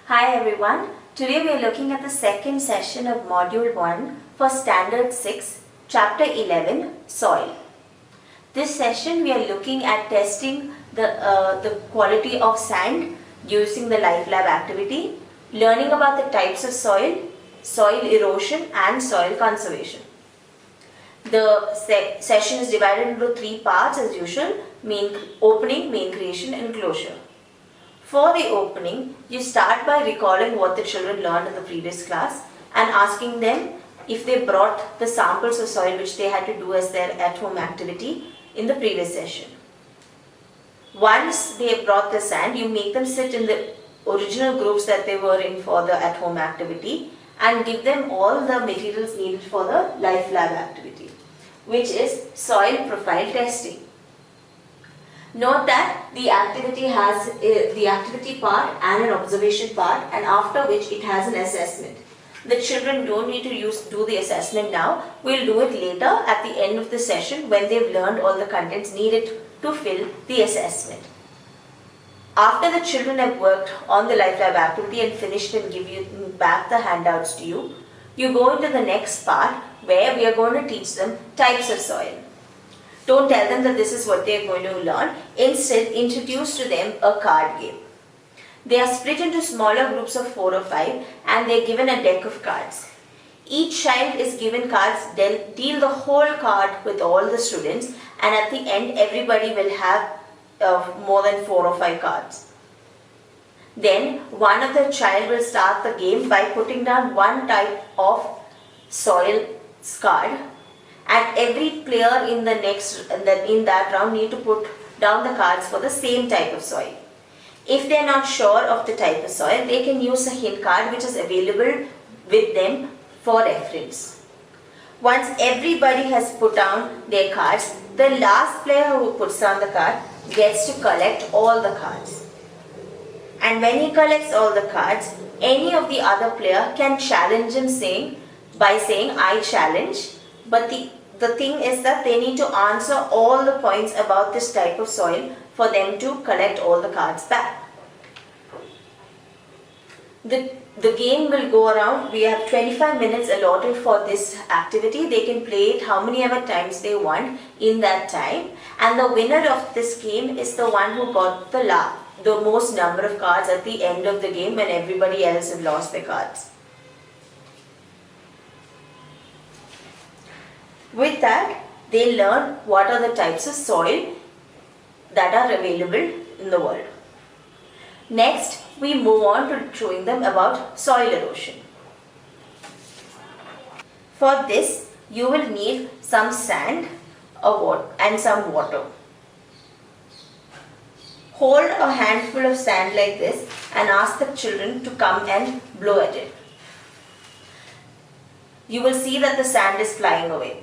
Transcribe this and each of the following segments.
Hi everyone. Today we are looking at the second session of Module 1 for Standard 6, Chapter 11, Soil. This session we are looking at testing the quality of sand using the Life Lab activity, learning about the types of soil, soil erosion and soil conservation. The session is divided into 3 parts as usual: opening, main creation and closure. For the opening, you start by recalling what the children learned in the previous class and asking them if they brought the samples of soil which they had to do as their at-home activity in the previous session. Once they brought the sand, you make them sit in the original groups that they were in for the at-home activity and give them all the materials needed for the Life Lab activity, which is soil profile testing. Note that the activity has the activity part and an observation part, and after which it has an assessment. The children don't need to do the assessment now. We'll do it later at the end of the session when they've learned all the contents needed to fill the assessment. After the children have worked on the Life Lab activity and finished and give you back the handouts to you, you go into the next part where we are going to teach them types of soil. Don't tell them that this is what they are going to learn. Instead, introduce to them a card game. They are split into smaller groups of 4 or 5 and they are given a deck of cards. Each child is given cards, deal the whole card with all the students, and at the end everybody will have more than 4 or 5 cards. Then one of the child will start the game by putting down one type of soil card, and every player in that round need to put down the cards for the same type of soil. If they are not sure of the type of soil, they can use a hint card which is available with them for reference. Once everybody has put down their cards, the last player who puts down the card gets to collect all the cards. And when he collects all the cards, any of the other player can challenge him by saying, "I challenge." But the thing is that they need to answer all the points about this type of soil for them to collect all the cards back. The game will go around. We have 25 minutes allotted for this activity. They can play it how many ever times they want in that time. And the winner of this game is the one who got the most number of cards at the end of the game when everybody else has lost their cards. With that, they learn what are the types of soil that are available in the world. Next, we move on to showing them about soil erosion. For this, you will need some sand and some water. Hold a handful of sand like this and ask the children to come and blow at it. You will see that the sand is flying away.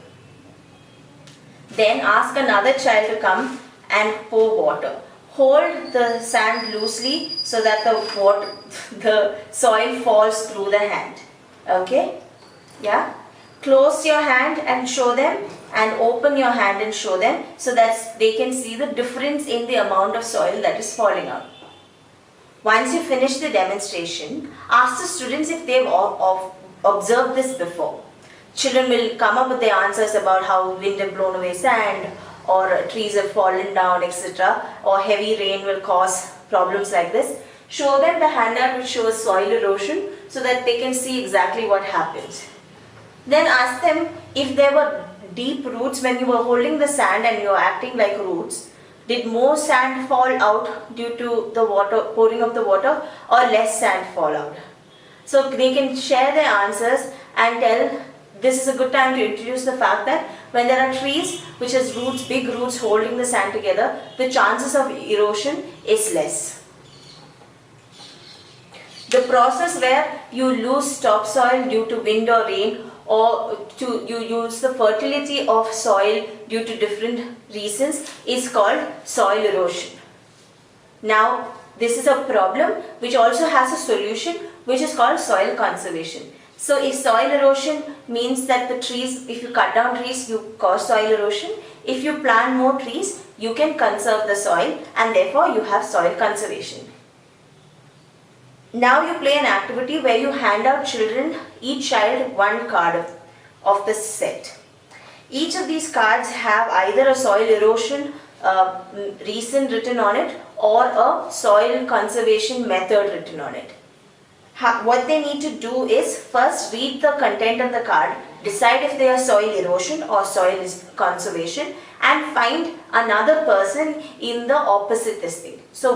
Then ask another child to come and pour water. Hold the sand loosely so that the soil falls through the hand. Okay? Yeah? Close your hand and show them, and open your hand and show them so that they can see the difference in the amount of soil that is falling out. Once you finish the demonstration, ask the students if they've observed this before. Children will come up with their answers about how wind have blown away sand, or trees have fallen down, etc. Or heavy rain will cause problems like this. Show them the handout which shows soil erosion so that they can see exactly what happens. Then ask them if there were deep roots when you were holding the sand and you were acting like roots. Did more sand fall out due to the pouring of the water, or less sand fall out? So they can share their answers and tell. This is a good time to introduce the fact that when there are trees which has roots, big roots holding the sand together, the chances of erosion is less. The process where you lose topsoil due to wind or rain, or you use the fertility of soil due to different reasons, is called soil erosion. Now, this is a problem which also has a solution, which is called soil conservation. So if soil erosion means that the trees, if you cut down trees, you cause soil erosion. If you plant more trees, you can conserve the soil, and therefore you have soil conservation. Now you play an activity where you hand out children, each child one card of the set. Each of these cards have either a soil erosion reason written on it or a soil conservation method written on it. What they need to do is first read the content of the card, decide if they are soil erosion or soil conservation, and find another person in the opposite this thing. So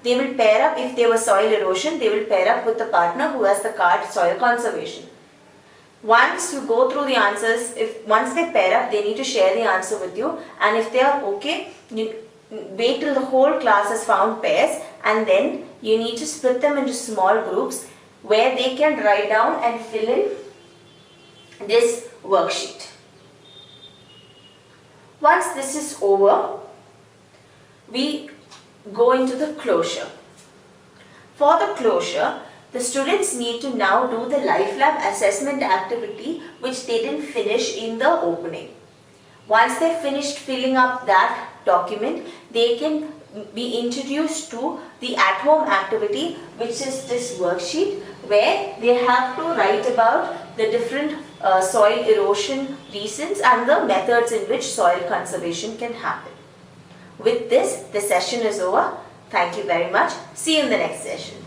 they will pair up. If they were soil erosion, they will pair up with the partner who has the card soil conservation. Once you go through the answers, once they pair up, they need to share the answer with you, and if they are okay, you wait till the whole class has found pairs, and then you need to split them into small groups where they can write down and fill in this worksheet. Once this is over, we go into the closure. For the closure, the students need to now do the Life Lab assessment activity which they didn't finish in the opening. Once they finished filling up that document, they can be introduced to the at-home activity, which is this worksheet where they have to write about the different soil erosion reasons and the methods in which soil conservation can happen. With this, the session is over. Thank you very much. See you in the next session.